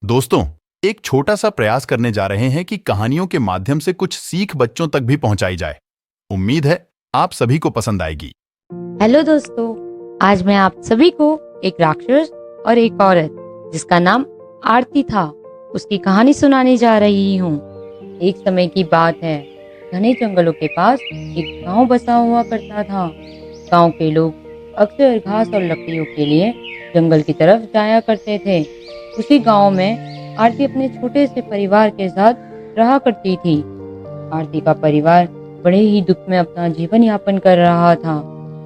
दोस्तों, एक छोटा सा प्रयास करने जा रहे हैं कि कहानियों के माध्यम से कुछ सीख बच्चों तक भी पहुंचाई जाए। उम्मीद है आप सभी को पसंद आएगी। हेलो दोस्तों, आज मैं आप सभी को एक राक्षस और एक औरत जिसका नाम आरती था उसकी कहानी सुनाने जा रही हूँ। एक समय की बात है, घने जंगलों के पास एक गांव बसा हुआ करता था। गांव के लोग अक्सर घास और लकड़ियों के लिए जंगल की तरफ जाया करते थे। उसी गांव में आरती अपने छोटे से परिवार के साथ रहा करती थी। आरती का परिवार बड़े ही दुख में अपना जीवन यापन कर रहा था।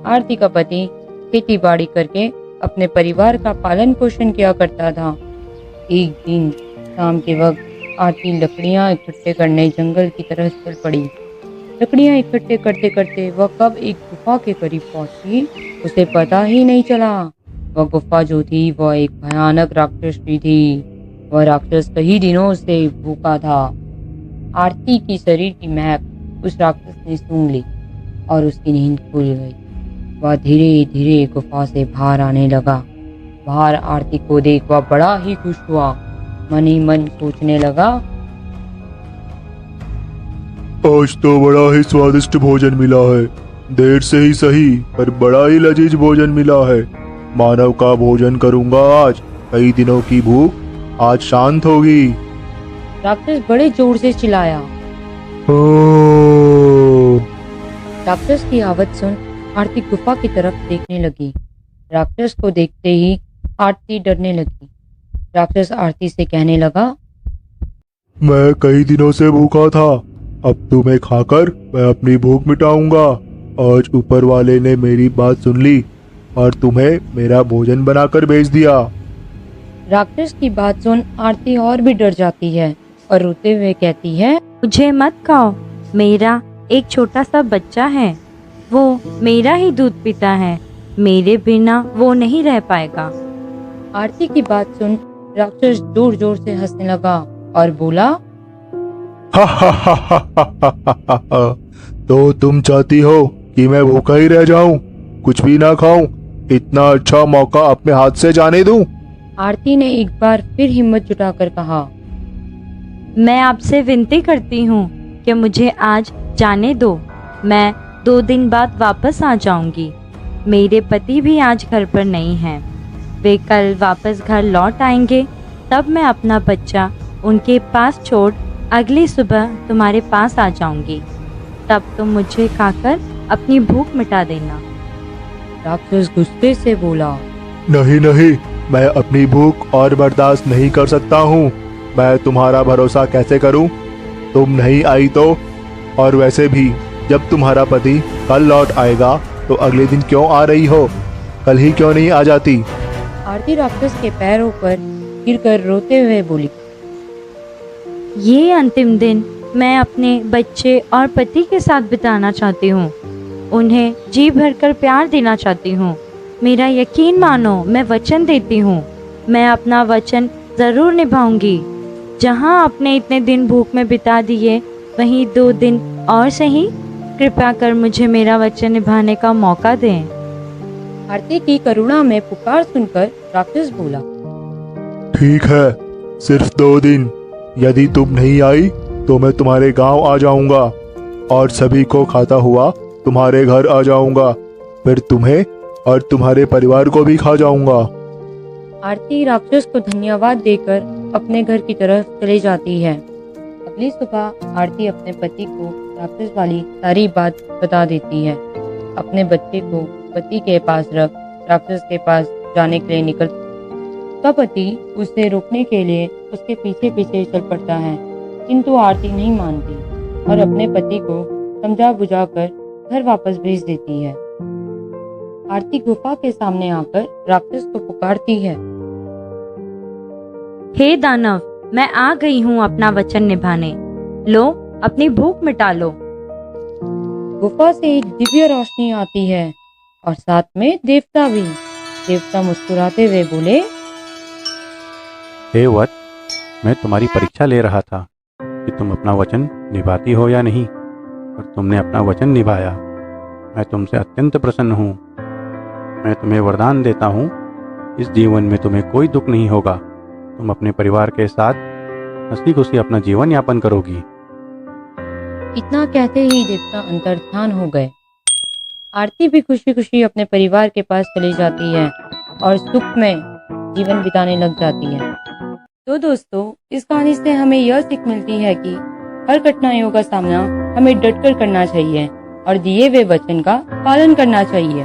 आरती का पति खेती बाड़ी करके अपने परिवार का पालन पोषण किया करता था। एक दिन शाम के वक्त आरती लकड़ियां इकट्ठे करने जंगल की तरफ चल पड़ी। लकड़ियां इकट्ठे करते करते वह कब एक गुफा के करीब पहुंची उसे पता ही नहीं चला। वह गुफा जो थी वह एक भयानक राक्षस की थी। वह राक्षस कई दिनों से भूखा था। आरती की शरीर की महक उस राक्षस ने सूंघ ली और उसकी नींद खुल गई। वह धीरे धीरे गुफा से बाहर आने लगा। बाहर आरती को देख वह बड़ा ही खुश हुआ। मन ही मन सोचने लगा, आज तो बड़ा ही स्वादिष्ट भोजन मिला है। देर से ही सही पर बड़ा ही लजीज भोजन मिला है। मानव का भोजन करूंगा आज। कई दिनों की भूख आज शांत होगी। राक्षस बड़े जोर से चिल्लाया। ओ, राक्षस की आवाज सुन आरती गुफा की तरफ देखने लगी। राक्षस को देखते ही आरती डरने लगी। राक्षस आरती से कहने लगा, मैं कई दिनों से भूखा था। अब तुम्हें खाकर मैं अपनी भूख मिटाऊंगा। आज ऊपर वाले ने मेरी बात सुन ली और तुम्हें मेरा भोजन बनाकर भेज दिया। राक्षस की बात सुन आरती और भी डर जाती है और रोते हुए कहती है, मुझे मत खाओ। मेरा एक छोटा सा बच्चा है, वो मेरा ही दूध पीता है। मेरे बिना वो नहीं रह पाएगा। आरती की बात सुन राक्षस जोर जोर से हंसने लगा और बोला, हा हा हा हा हा हा हा हा। तो तुम चाहती हो कि मैं भूखा ही रह जाऊं, कुछ भी ना खाऊं, इतना अच्छा मौका अपने हाथ से जाने दूं? आरती ने एक बार फिर हिम्मत जुटाकर कहा, मैं आपसे विनती करती हूँ कि मुझे आज जाने दो। मैं 2 दिन बाद वापस आ जाऊंगी। मेरे पति भी आज घर पर नहीं हैं। वे कल वापस घर लौट आएंगे। तब मैं अपना बच्चा उनके पास छोड़ अगली सुबह तुम्हारे पास आ जाऊंगी। तब तुम मुझे खाकर अपनी भूख मिटा देना। राक्षस गुस्से से बोला, नहीं नहीं, मैं अपनी भूख और बर्दाश्त नहीं कर सकता हूँ। मैं तुम्हारा भरोसा कैसे करूँ? तुम नहीं आई तो? और वैसे भी जब तुम्हारा पति कल लौट आएगा तो अगले दिन क्यों आ रही हो? कल ही क्यों नहीं आ जाती? आरती राक्षस के पैरों पर गिरकर रोते हुए बोली, ये अंतिम दिन मैं अपने बच्चे और पति के साथ बिताना चाहती हूँ। उन्हें जी भरकर प्यार देना चाहती हूँ। मेरा यकीन मानो, मैं वचन देती हूँ। मैं अपना वचन ज़रूर निभाऊंगी। जहाँ आपने इतने दिन भूख में बिता दिए, वहीं 2 दिन और सही। कृपया कर मुझे मेरा वचन निभाने का मौका दें। आरती की करुणा में पुकार सुनकर राक्षस बोला, ठीक है, सिर्फ 2 दिन। यदि तुम नहीं आई तो मैं तुम्हारे गांव आ जाऊंगा और सभी को खाता हुआ तुम्हारे घर आ जाऊंगा। फिर तुम्हें और तुम्हारे परिवार को भी खा जाऊंगा। आरती राक्षस को धन्यवाद देकर अपने घर की तरफ चली जाती है। अगली सुबह आरती अपने पति को राक्षस वाली सारी बात बता देती है। अपने बच्चे को पति के पास रख राक्षस के पास जाने के लिए निकल। उसका पति उसे रोकने के लिए उसके पीछे पीछे चल पड़ता है, किंतु आरती नहीं मानती और अपने पति को समझा बुझाकर घर वापस भेज देती है। आरती गुफा के सामने आकर राक्षस को पुकारती है, हे दानव, मैं आ गई हूँ अपना वचन निभाने। लो, अपनी भूख मिटा लो। गुफा से एक दिव्य रोशनी आती है और साथ में देवता भी। देवता मुस्कुराते हुए बोले, हे वत्स, मैं तुम्हारी परीक्षा ले रहा था कि तुम अपना वचन निभाती हो या नहीं, और तुमने अपना वचन निभाया। मैं तुमसे अत्यंत प्रसन्न हूँ। मैं तुम्हें वरदान देता हूँ, इस जीवन में तुम्हें कोई दुख नहीं होगा। तुम अपने परिवार के साथ हंसी खुशी अपना जीवन यापन करोगी। इतना कहते ही देवता अंतर्धान हो गए। आरती भी खुशी खुशी अपने परिवार के पास चली जाती है और सुख में जीवन बिताने लग जाती है। तो दोस्तों, इस कहानी से हमें यह सीख मिलती है कि हर कठिनाइयों का सामना हमें डटकर करना चाहिए और दिए हुए वचन का पालन करना चाहिए।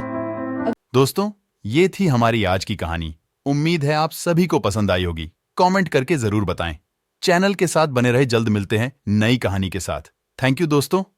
दोस्तों, ये थी हमारी आज की कहानी। उम्मीद है आप सभी को पसंद आई होगी। कमेंट करके जरूर बताएं। चैनल के साथ बने रहे, जल्द मिलते हैं नई कहानी के साथ। थैंक यू दोस्तों।